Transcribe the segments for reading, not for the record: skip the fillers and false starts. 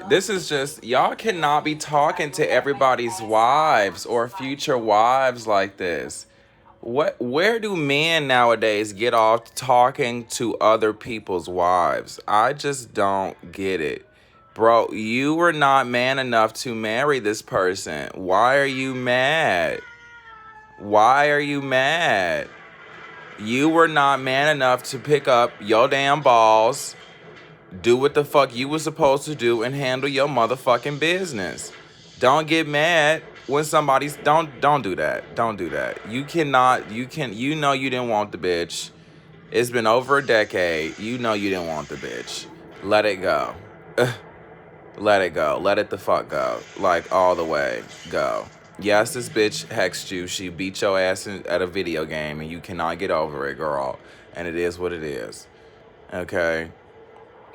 This is just, y'all cannot be talking to everybody's wives or future wives like this. Where do men nowadays get off talking to other people's wives? I just don't get it. Bro, you were not man enough to marry this person. Why are you mad? Why are you mad? You were not man enough to pick up your damn balls, do what the fuck you was supposed to do, and handle your motherfucking business. Don't get mad when somebody's don't do that. Don't do that. You know you didn't want the bitch. It's been over a decade. You know you didn't want the bitch. Let it go. Let it go. Let it the fuck go. Like all the way. Go. Yes, this bitch hexed you. She beat your ass at a video game and you cannot get over it, girl. And it is what it is. Okay?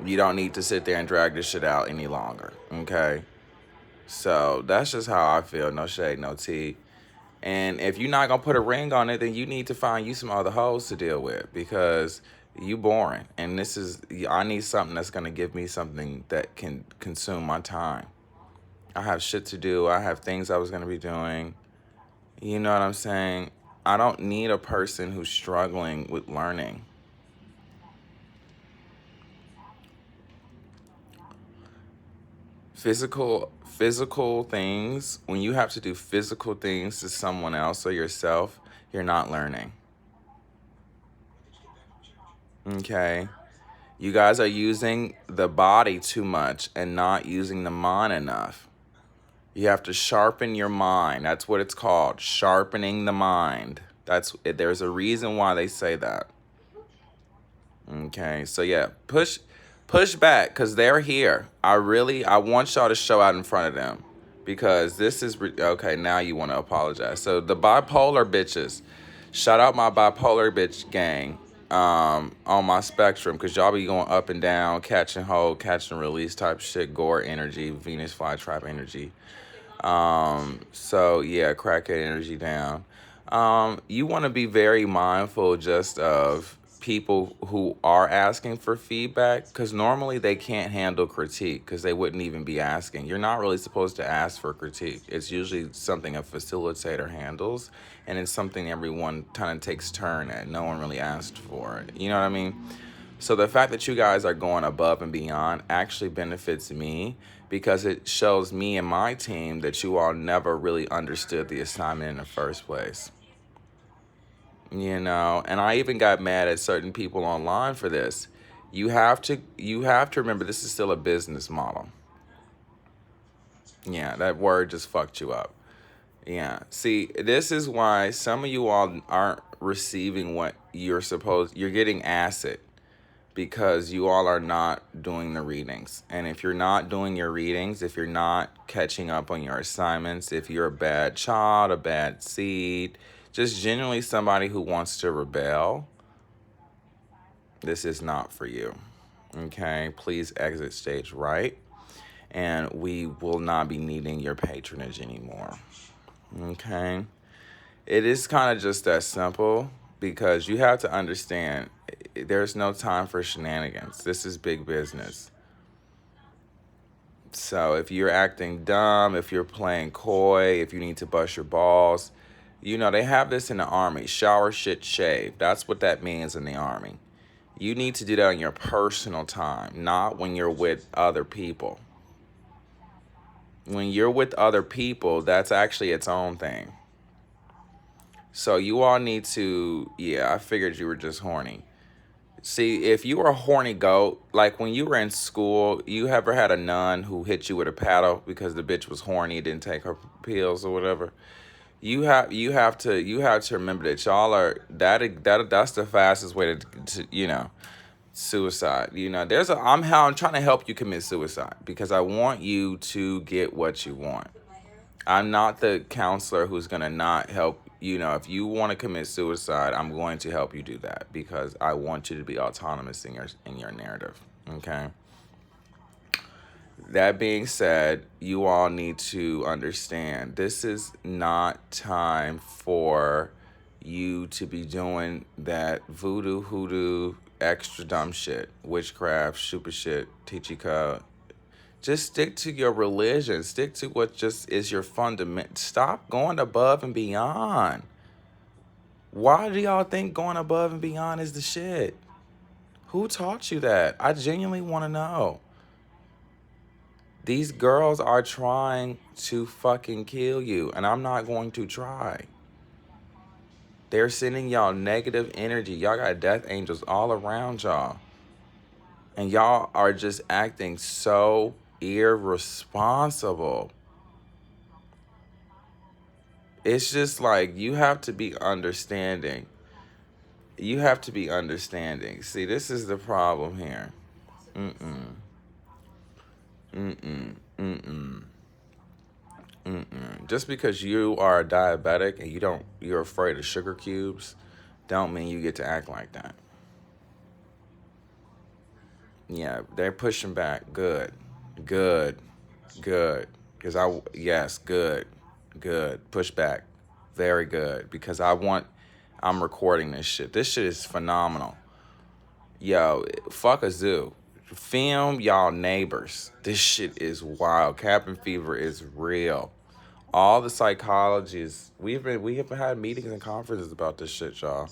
You don't need to sit there and drag this shit out any longer. Okay? So that's just how I feel. No shade, no tea. And if you're not gonna put a ring on it, then you need to find you some other hoes to deal with because you boring. And this is, I need something that's gonna give me something that can consume my time. I have shit to do. I have things I was gonna be doing. You know what I'm saying? I don't need a person who's struggling with learning. Physical things, when you have to do physical things to someone else or yourself, you're not learning. Okay? You guys are using the body too much and not using the mind enough. You have to sharpen your mind. That's what it's called, sharpening the mind. There's a reason why they say that. Okay, so yeah, push back because they're here. I want y'all to show out in front of them because this is okay. Now you want to apologize. So the bipolar bitches, shout out my bipolar bitch gang on my spectrum because y'all be going up and down, catch and hold, catch and release type shit, gore energy, Venus flytrap energy. So yeah, crackhead energy down. You want to be very mindful just of people who are asking for feedback because normally they can't handle critique because they wouldn't even be asking. You're not really supposed to ask for critique. It's usually something a facilitator handles, and it's something everyone kind of takes turn at. No one really asked for it. You know what I mean? So the fact that you guys are going above and beyond actually benefits me because it shows me and my team that you all never really understood the assignment in the first place. You know, and I even got mad at certain people online for this. You have to remember this is still a business model. Yeah, that word just fucked you up. Yeah. See, this is why some of you all aren't receiving what you're getting acid because you all are not doing the readings. And if you're not doing your readings, if you're not catching up on your assignments, if you're a bad child, a bad seed, just genuinely somebody who wants to rebel, this is not for you. Okay? Please exit stage right. And we will not be needing your patronage anymore. Okay? It is kind of just that simple because you have to understand there's no time for shenanigans. This is big business. So if you're acting dumb, if you're playing coy, if you need to bust your balls, you know, they have this in the army, shower, shit, shave. That's what that means in the army. You need to do that on your personal time, not when you're with other people. When you're with other people, that's actually its own thing. So you all need to, yeah, I figured you were just horny. See, if you were a horny goat, like when you were in school, you ever had a nun who hit you with a paddle because the bitch was horny, didn't take her pills or whatever? You have to remember that y'all are that's the fastest way to suicide. You know, I'm trying to help you commit suicide because I want you to get what you want. I'm not the counselor who's gonna not help. You know, if you want to commit suicide, I'm going to help you do that because I want you to be autonomous in your narrative. Okay. That being said, you all need to understand this is not time for you to be doing that voodoo, hoodoo, extra dumb shit, witchcraft, super shit, Tichika, Just stick to your religion. Stick to what just is your fundament. Stop going above and beyond. Why do y'all think going above and beyond is the shit? Who taught you that? I genuinely want to know. These girls are trying to fucking kill you, and I'm not going to try. They're sending y'all negative energy. Y'all got death angels all around y'all. And y'all are just acting so irresponsible. It's just like you have to be understanding. You have to be understanding. See, this is the problem here. Mm-mm. Mm-mm. Mm-mm. Mm-mm. Just because you are a diabetic and you're afraid of sugar cubes, don't mean you get to act like that. Yeah, they're pushing back. Good. Good. Good. Yes, good. Good. Push back. Very good. Because I'm recording this shit. This shit is phenomenal. Yo, fuck a zoo. Film y'all neighbors. This shit is wild. Cabin fever is real. All the psychologists, we have had meetings and conferences about this shit, y'all.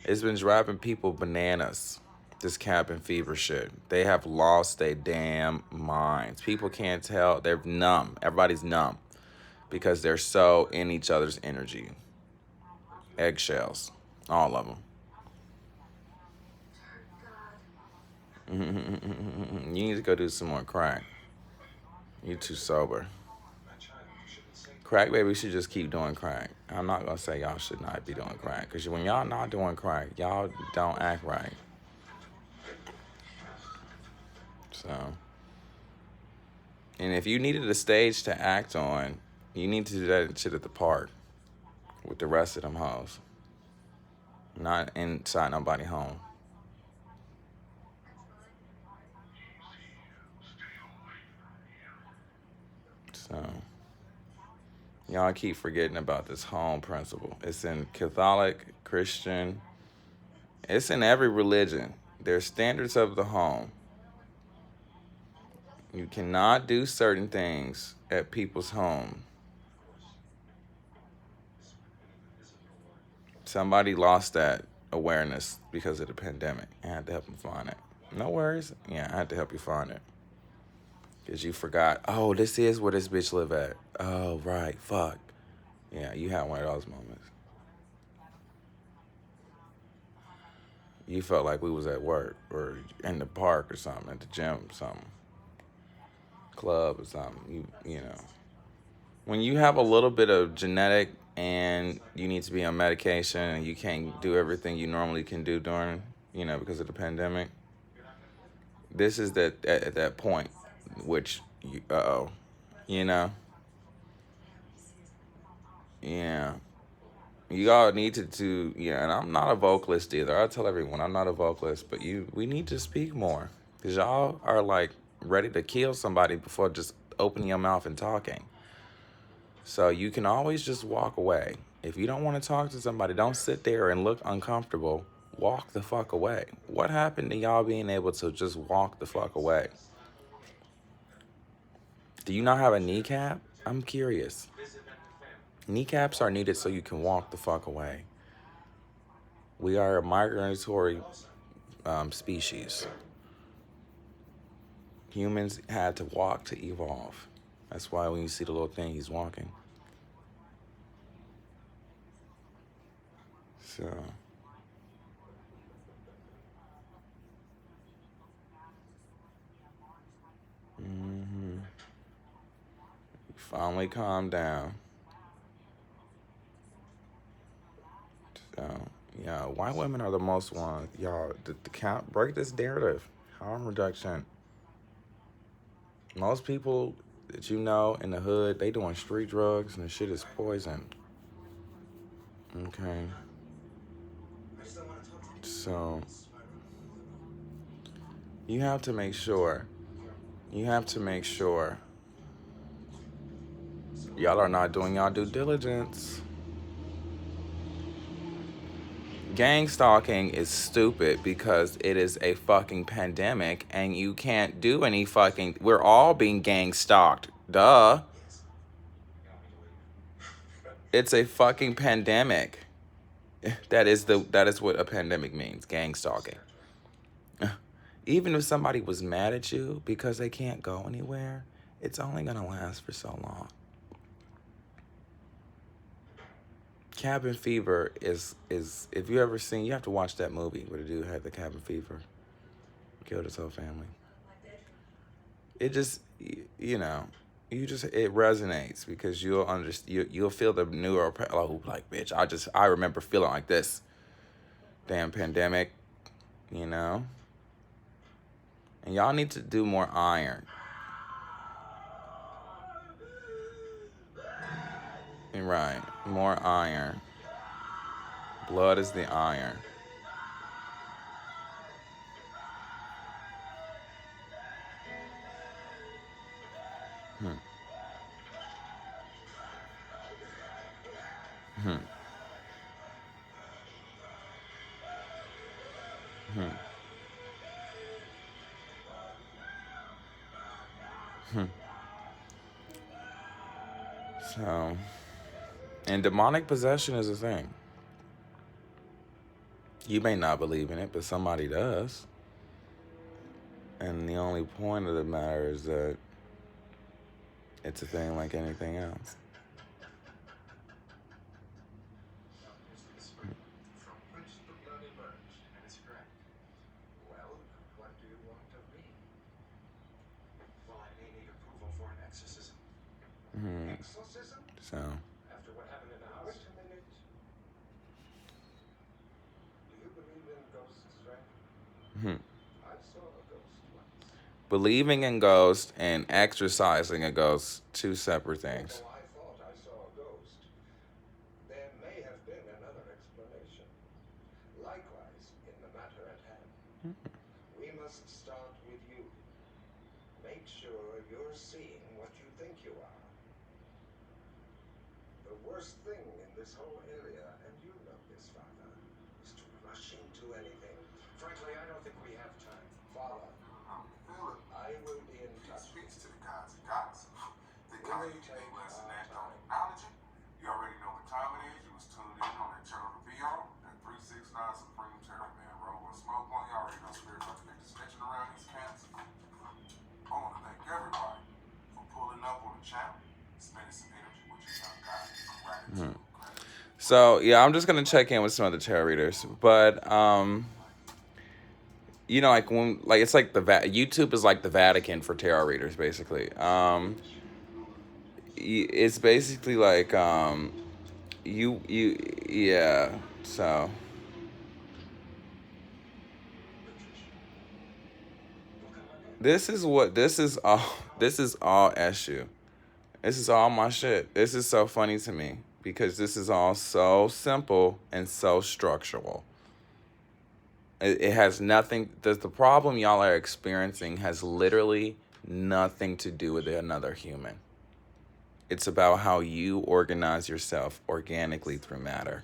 It's been driving people bananas. This cabin fever shit. They have lost their damn minds. People can't tell. They're numb. Everybody's numb because they're so in each other's energy. Eggshells. All of them. You need to go do some more crack. You too sober. Crack baby should just keep doing crack. I'm not going to say y'all should not be doing crack. Because when y'all not doing crack, y'all don't act right. So, and if you needed a stage to act on, you need to do that shit at the park with the rest of them hoes. Not inside nobody home. So, y'all keep forgetting about this home principle. It's in Catholic, Christian, it's in every religion. There's standards of the home. You cannot do certain things at people's home. Somebody lost that awareness because of the pandemic. I had to help them find it. No worries. Yeah, I had to help you find it. Because you forgot, oh, this is where this bitch live at. Oh, right, fuck. Yeah, you had one of those moments. You felt like we was at work or in the park or something, at the gym or something. Club or something. You know. When you have a little bit of genetic and you need to be on medication and you can't do everything you normally can do during, because of the pandemic, this is at that point, which, yeah. You all need to, and I'm not a vocalist either. I tell everyone I'm not a vocalist, but we need to speak more. Because y'all are like ready to kill somebody before just opening your mouth and talking. So you can always just walk away. If you don't want to talk to somebody, don't sit there and look uncomfortable. Walk the fuck away. What happened to y'all being able to just walk the fuck away? Do you not have a kneecap? I'm curious. Kneecaps are needed so you can walk the fuck away. We are a migratory species. Humans had to walk to evolve. That's why when you see the little thing, he's walking. So. Finally calm down. So, white women are the most ones. Y'all, the count, break this narrative. Harm reduction. Most people that you know in the hood, they doing street drugs and the shit is poison. Okay. So, you have to make sure y'all are not doing y'all due diligence. Gang stalking is stupid because it is a fucking pandemic and you can't do any fucking. We're all being gang stalked. Duh. It's a fucking pandemic. That is what a pandemic means. Gang stalking. Even if somebody was mad at you because they can't go anywhere, it's only gonna last for so long. Cabin fever is if you ever seen, you have to watch that movie where the dude had the cabin fever, killed his whole family. It just you know, you just it resonates because you'll understand, you'll feel the neuro, oh, like, bitch, I remember feeling like this damn pandemic, you know. And y'all need to do more iron. Right, more iron. Blood is the iron. Hmm. Hmm. Hmm. Hmm. So, and demonic possession is a thing. You may not believe in it, but somebody does. And the only point of the matter is that it's a thing like anything else. Hmm. So, hmm. Believing in ghosts and exercising a ghost, two separate things. Hmm. So yeah, I'm just gonna check in with some other tarot readers, but like when it's like YouTube is like the Vatican for tarot readers, basically. It's basically like you yeah. So this is all SU. This is all my shit. This is so funny to me because this is all so simple and so structural. It has nothing. The problem y'all are experiencing has literally nothing to do with another human. It's about how you organize yourself organically through matter.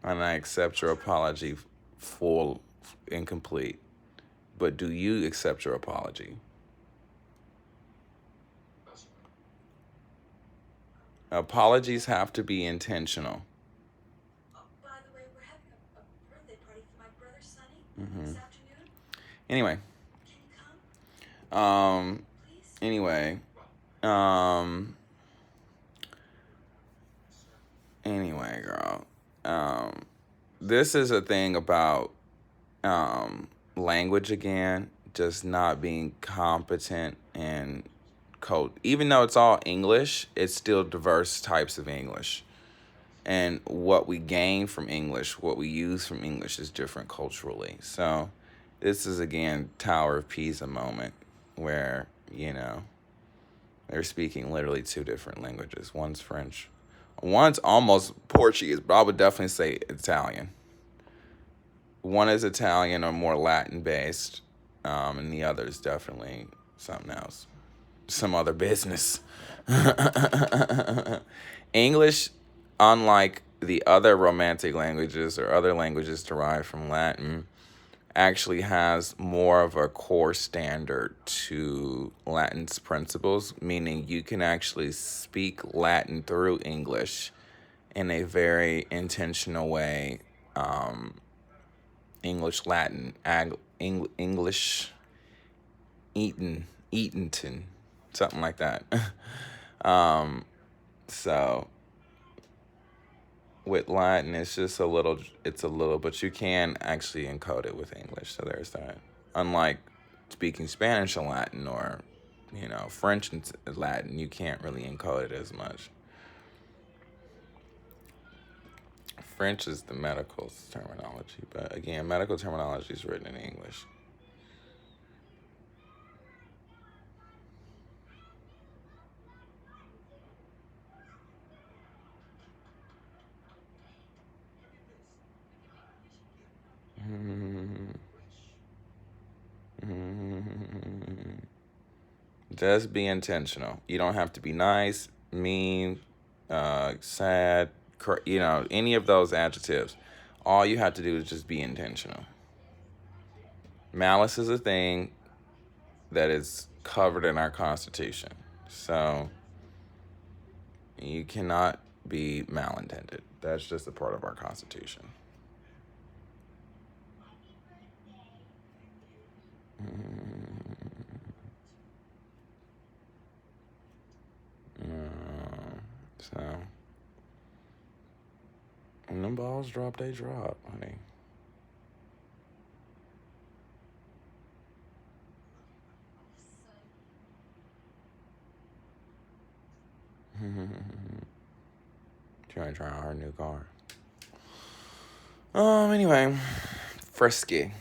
And I accept your apology, full and complete. But do you accept your apology? Apologies have to be intentional. Mm-hmm. Anyway. Um. Anyway. Um. Anyway, girl. This is a thing about language again, just not being competent in code. Even though it's all English, it's still diverse types of English. And what we gain from English, what we use from English is different culturally. So this is again Tower of Pisa moment where, they're speaking literally two different languages. One's French. One's almost Portuguese, but I would definitely say Italian. One is Italian or more Latin based, and the other is definitely something else, some other business. English, unlike the other romantic languages or other languages derived from Latin, actually has more of a core standard to Latin's principles, meaning you can actually speak Latin through English in a very intentional way. Um, English, Latin, English, Eatonton, something like that. um, so with Latin, it's a little, but you can actually encode it with English. So there's that. Unlike speaking Spanish and Latin or, French and Latin, you can't really encode it as much. French is the medical terminology, but again, medical terminology is written in English. Just be intentional. You don't have to be nice, mean, sad, any of those adjectives. All you have to do is just be intentional. Malice is a thing that is covered in our Constitution. So you cannot be malintended. That's just a part of our Constitution. So when them balls drop, they drop, honey. Trying to try out her new car. Anyway, frisky.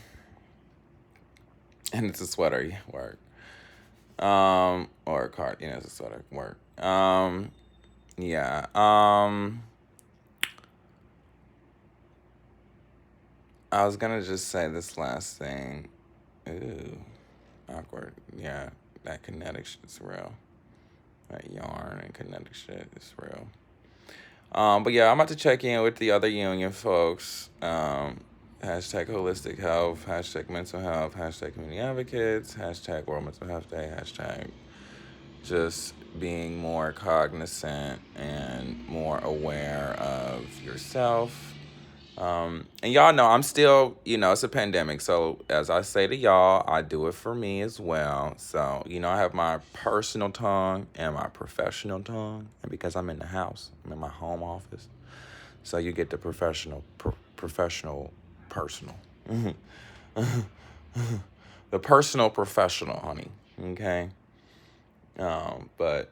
And it's a sweater, work. Or a card, it's a sweater, work. Yeah. I was gonna just say this last thing. Ooh, awkward. Yeah, that kinetic shit's real. That yarn and kinetic shit is real. But yeah, I'm about to check in with the other union folks. Hashtag holistic health, hashtag mental health, hashtag community advocates, hashtag World Mental Health Day, hashtag just being more cognizant and more aware of yourself. And y'all know I'm still, it's a pandemic. So as I say to y'all, I do it for me as well. So, I have my personal tongue and my professional tongue. And because I'm in the house, I'm in my home office. So you get the professional, personal. The personal professional, honey. Okay. But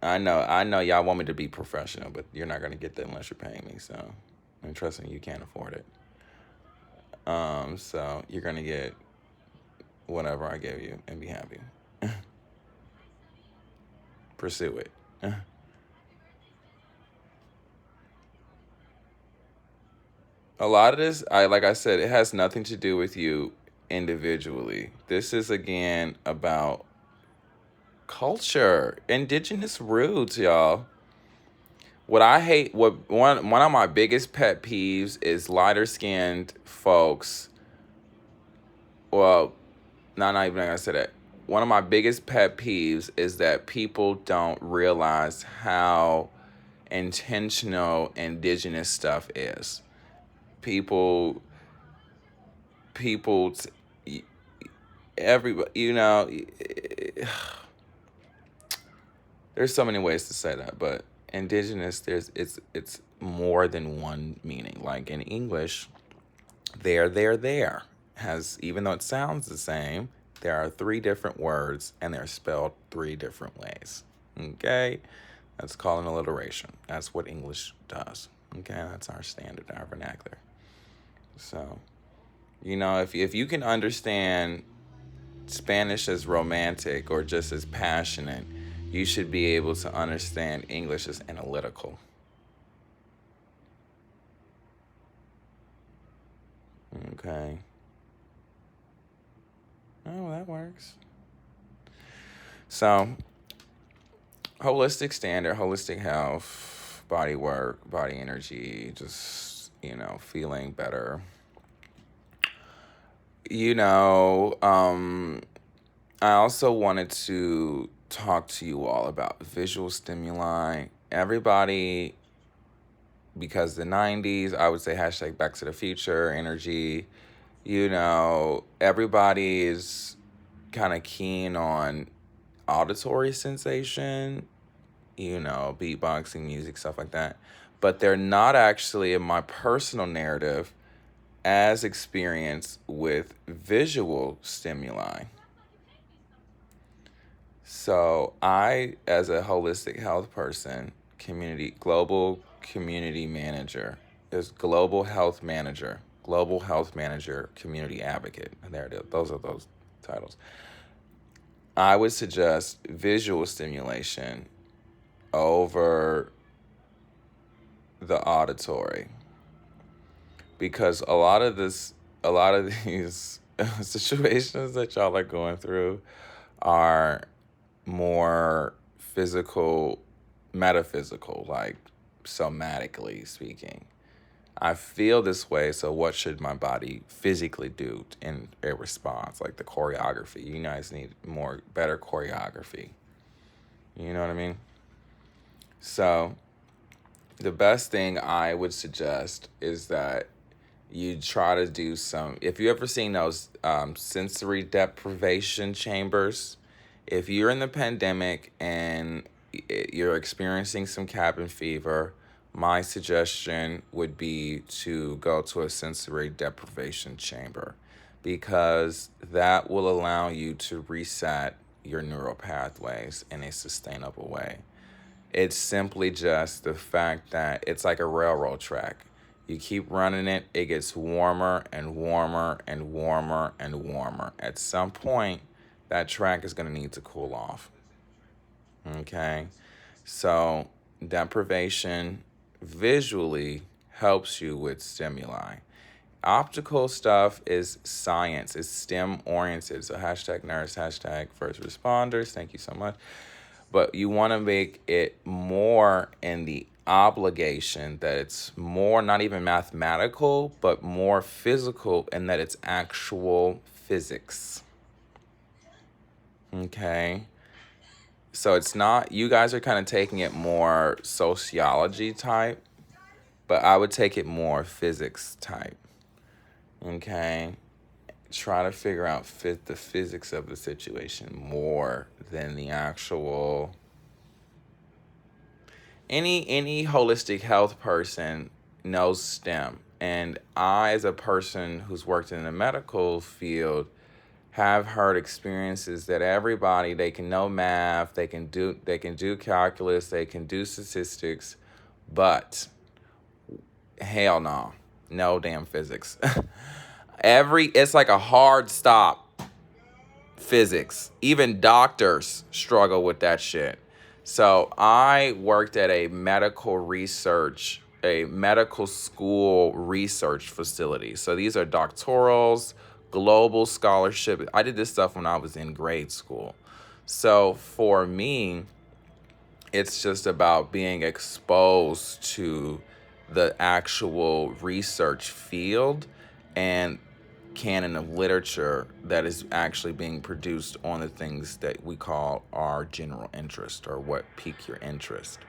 I know y'all want me to be professional, but you're not going to get that unless you're paying me. So, and trust me, you can't afford it. So you're going to get whatever I give you and be happy. Pursue it. A lot of this, like I said, it has nothing to do with you individually. This is again about culture, indigenous roots, y'all. What I hate, one of my biggest pet peeves is lighter skinned folks. Well, no, not even gonna say that. One of my biggest pet peeves is that people don't realize how intentional indigenous stuff is. People, people, everybody, there's so many ways to say that, but indigenous, it's more than one meaning. Like in English, there has, even though it sounds the same, there are three different words and they're spelled three different ways. Okay? That's called an alliteration. That's what English does. Okay? That's our standard, our vernacular. So, if you can understand Spanish as romantic or just as passionate, you should be able to understand English as analytical. Okay. Oh, that works. So, holistic standard, holistic health. body work, body energy, just, feeling better. You know, I also wanted to talk to you all about visual stimuli. Everybody, because the 90s, I would say hashtag Back to the Future energy, everybody is kind of keen on auditory sensation, beatboxing, music, stuff like that. But they're not actually, in my personal narrative, as experienced with visual stimuli. So I, as a holistic health person, global community manager, is global health manager, community advocate. And there it is. Those are those titles. I would suggest visual stimulation over the auditory, because a lot of these situations that y'all are going through are more physical, metaphysical, like somatically speaking. I feel this way, so what should my body physically do in a response? Like the choreography. You guys need better choreography. You know what I mean? So the best thing I would suggest is that you try to do if you ever seen those sensory deprivation chambers, if you're in the pandemic and you're experiencing some cabin fever, my suggestion would be to go to a sensory deprivation chamber, because that will allow you to reset your neural pathways in a sustainable way. It's simply just the fact that it's like a railroad track. You keep running it, it gets warmer and warmer and warmer and warmer. At some point, that track is going to need to cool off. Okay? So, deprivation visually helps you with stimuli. Optical stuff is science, it's STEM oriented. So, hashtag nurse, hashtag first responders. Thank you so much. But you want to make it more in the obligation that it's more not even mathematical, but more physical, and that it's actual physics. Okay? So it's not, you guys are kind of taking it more sociology type, but I would take it more physics type. Okay? Try to figure out the physics of the situation more than the actual. Any holistic health person knows STEM, and I, as a person who's worked in the medical field, have heard experiences that everybody, they can know math, they can do calculus, they can do statistics, but hell no damn physics. It's like a hard stop. Physics. Even doctors struggle with that shit. So I worked at a medical school research facility. So these are doctorals, global scholarship. I did this stuff when I was in grade school. So for me, it's just about being exposed to the actual research field and canon of literature that is actually being produced on the things that we call our general interest, or what pique your interest.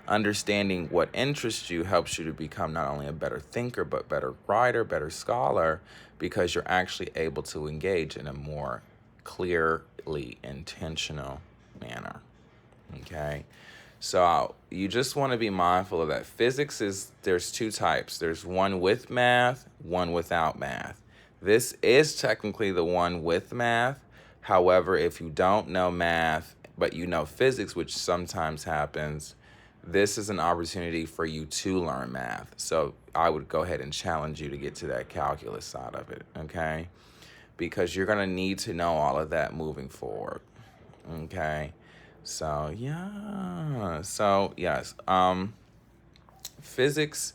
Understanding what interests you helps you to become not only a better thinker, but better writer, better scholar, because you're actually able to engage in a more clearly intentional manner. Okay? So you just want to be mindful of that. There's two types. There's one with math, one without math. This is technically the one with math. However, if you don't know math, but you know physics, which sometimes happens, this is an opportunity for you to learn math. So I would go ahead and challenge you to get to that calculus side of it, okay? Because you're going to need to know all of that moving forward, okay? So, yeah. So, yes. Physics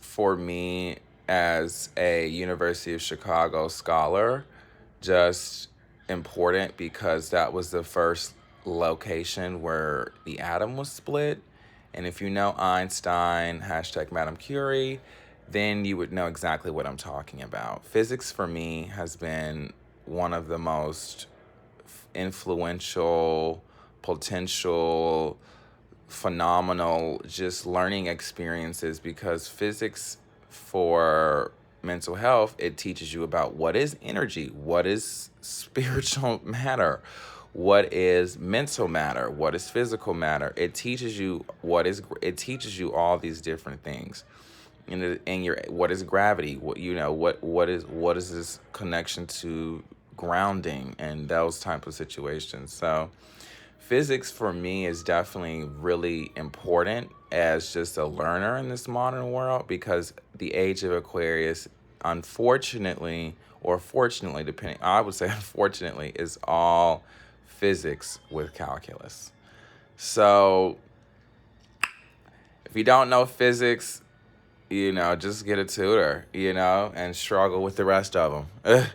for me, as a University of Chicago scholar, just important because that was the first location where the atom was split, And if you know Einstein, hashtag Madame Curie, then you would know exactly what I'm talking about. Physics for me has been one of the most influential, potential, phenomenal just learning experiences, because physics for mental health, it teaches you about what is energy, what is spiritual matter, what is mental matter, what is physical matter. It teaches you all these different things. And your what is gravity, what is this connection to grounding and those type of situations. So physics for me is definitely really important as just a learner in this modern world, because the age of Aquarius, unfortunately, or fortunately, depending, I would say unfortunately, is all physics with calculus. So if you don't know physics, just get a tutor, and struggle with the rest of them.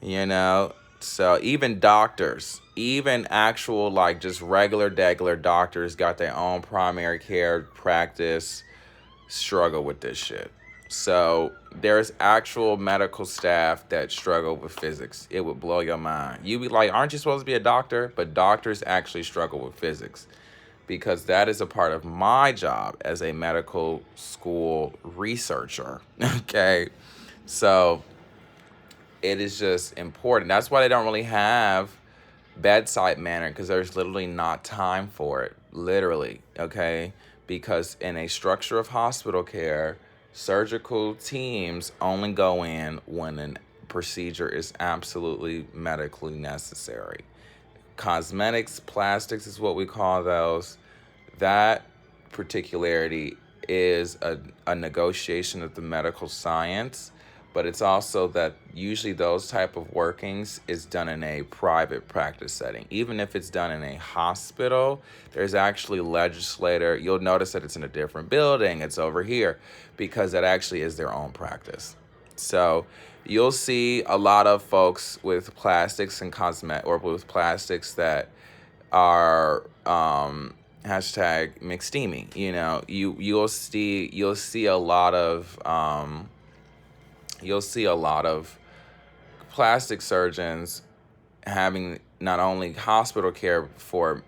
you know so even doctors, even actual like just regular doctors, got their own primary care practice, struggle with this shit. So there's actual medical staff that struggle with physics. It would blow your mind. You'd be like, aren't you supposed to be a doctor? But doctors actually struggle with physics, because that is a part of my job as a medical school researcher. Okay. So it is just important. That's why they don't really have bedside manner, because there's literally not time for it. Literally, okay? Because in a structure of hospital care, surgical teams only go in when a procedure is absolutely medically necessary. Cosmetics, plastics is what we call those. That particularity is a negotiation of the medical science, but it's also that usually those type of workings is done in a private practice setting. Even if it's done in a hospital, there's actually legislator. You'll notice that it's in a different building. It's over here, because that actually is their own practice. So you'll see a lot of folks with plastics and cosmetic, or with plastics that are hashtag McSteamy. You'll see a lot of plastic surgeons having not only hospital care for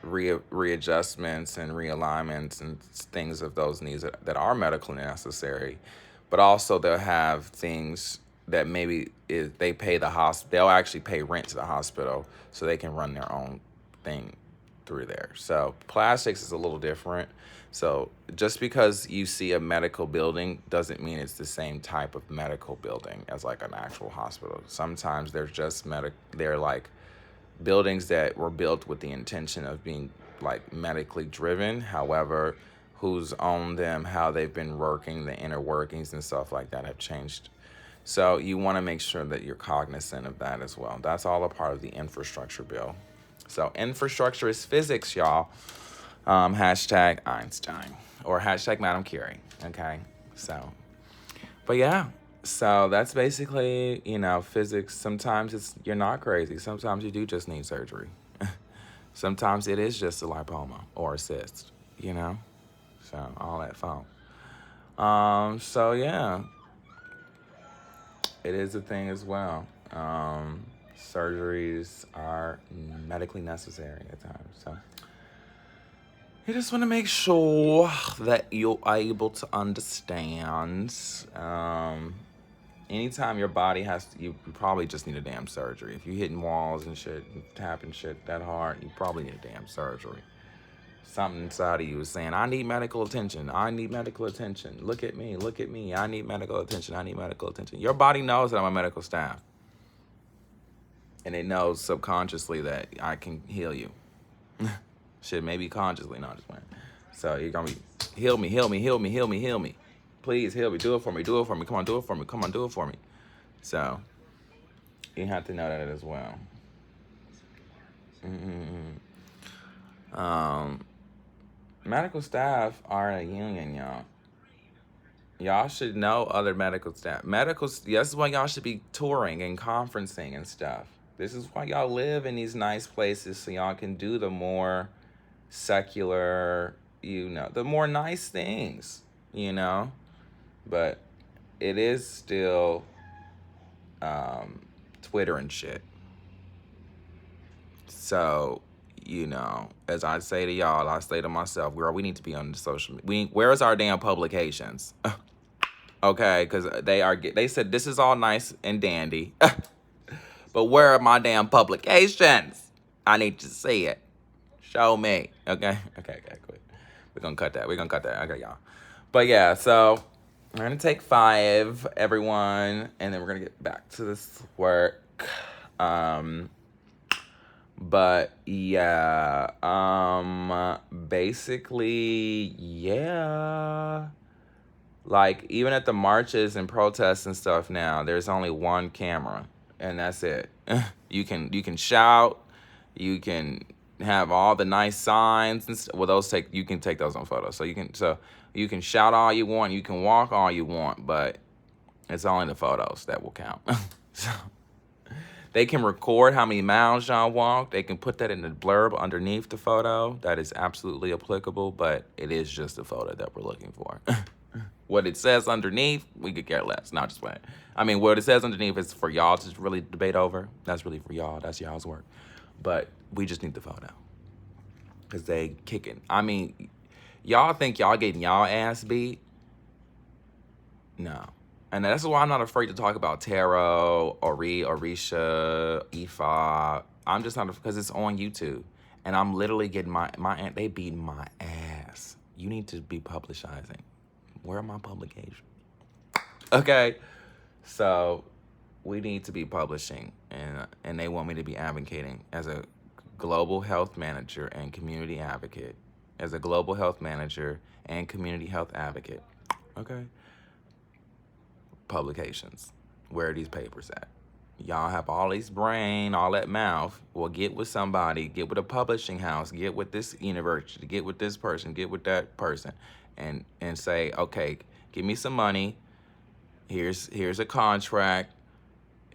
readjustments and realignments and things of those needs that are medically necessary, but also they'll have things that maybe they pay the hospital. They'll actually pay rent to the hospital so they can run their own thing through there. So plastics is a little different. So just because you see a medical building doesn't mean it's the same type of medical building as like an actual hospital. Sometimes they're just they're like buildings that were built with the intention of being like medically driven. However, who's owned them, how they've been working, the inner workings and stuff like that have changed. So you want to make sure that you're cognizant of that as well. That's all a part of the infrastructure bill. So infrastructure is physics, y'all. Hashtag Einstein, or hashtag Madame Curie. Okay. So, but yeah. So that's basically, physics. Sometimes you're not crazy. Sometimes you do just need surgery. Sometimes it is just a lipoma or a cyst, So all that fun. So yeah, it is a thing as well. Surgeries are medically necessary at times. So you just want to make sure that you're able to understand. Anytime your body you probably just need a damn surgery. If you're hitting walls and shit, and tapping shit that hard, you probably need a damn surgery. Something inside of you is saying, I need medical attention. I need medical attention. Look at me. Look at me. I need medical attention. I need medical attention. Your body knows that I'm a medical staff. And it knows subconsciously that I can heal you. Shit, maybe consciously, not just playing. So you're gonna be, heal me. Please heal me. Do it for me. Come on, do it for me. So you have to know that as well. Medical staff are a union, y'all. Y'all should know other medical staff. This is why y'all should be touring and conferencing and stuff. This is why y'all live in these nice places, so y'all can do the more secular, the more nice things, but it is still Twitter and shit. So, as I say to y'all, I say to myself, girl, we need to be on the social media. Where's our damn publications? Okay, because they said this is all nice and dandy, but where are my damn publications? I need to see it. Show me. Okay, quit. We're gonna cut that. Okay, y'all. But yeah, so we're gonna take 5, everyone, and then we're gonna get back to this work. But yeah, basically, yeah. Like, even at the marches and protests and stuff now, there's only one camera, and that's it. You can shout, you can have all the nice signs and well, you can take those on photos. So you can shout all you want, you can walk all you want, but it's only the photos that will count. So they can record how many miles y'all walk. They can put that in the blurb underneath the photo. That is absolutely applicable, but it is just a photo that we're looking for. What it says underneath, we could care less. Not just playing. I mean, what it says underneath is for y'all to really debate over. That's really for y'all. That's y'all's work. But we just need the photo. Because they kicking. I mean, y'all think y'all getting y'all ass beat? No. And that's why I'm not afraid to talk about tarot, Orisha, Ifa. I'm just not, because it's on YouTube. And I'm literally getting they beating my ass. You need to be publicizing. Where are my publications? Okay, so we need to be publishing, and they want me to be advocating as a global health manager and community advocate. As a global health manager and community health advocate. Okay? Publications. Where are these papers at? Y'all have all this brain, all that mouth. Well, get with somebody, get with a publishing house, get with this university, get with this person, get with that person. And say, okay, give me some money. Here's a contract.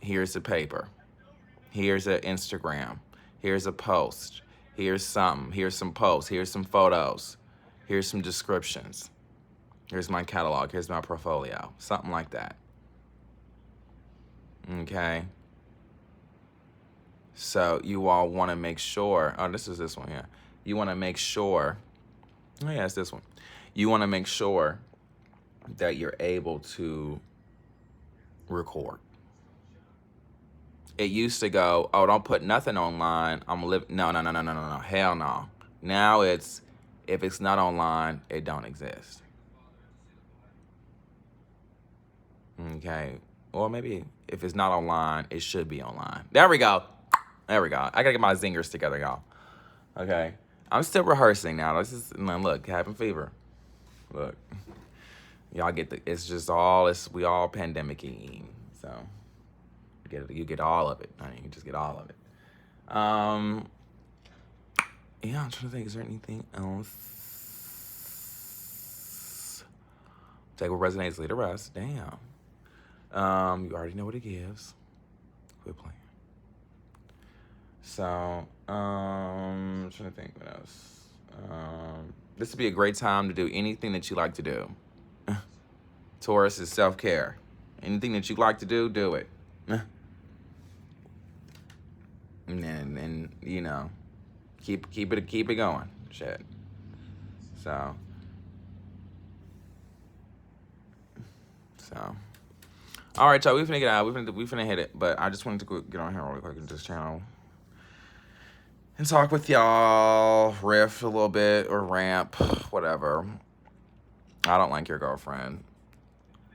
Here's a paper. Here's an Instagram. Here's a post. Here's something. Here's some posts. Here's some photos. Here's some descriptions. Here's my catalog. Here's my portfolio. Something like that. Okay? So you all want to make sure. Oh, this one here. You want to make sure. Oh, yeah, it's this one. You want to make sure that you're able to record. It used to go, oh, don't put nothing online. I'm live. No. Hell no. Now if it's not online, it don't exist. Okay. Or maybe if it's not online, it should be online. There we go. I gotta get my zingers together, y'all. Okay. I'm still rehearsing now. Look, cabin fever. Look, y'all get we all pandemic-y, so you get all of it, honey. You just get all of it. Yeah, I'm trying to think. Is there anything else? Take what resonates, leave the rest. Damn. You already know what it gives. Quit playing. So, I'm trying to think what else. This would be a great time to do anything that you like to do. Taurus is self-care. Anything that you like to do, do it. And keep it going. Shit. So. All right, y'all. We finna get out. We finna hit it. But I just wanted to get on here really quick and this channel and talk with y'all, riff a little bit or ramp, whatever. I don't like your girlfriend.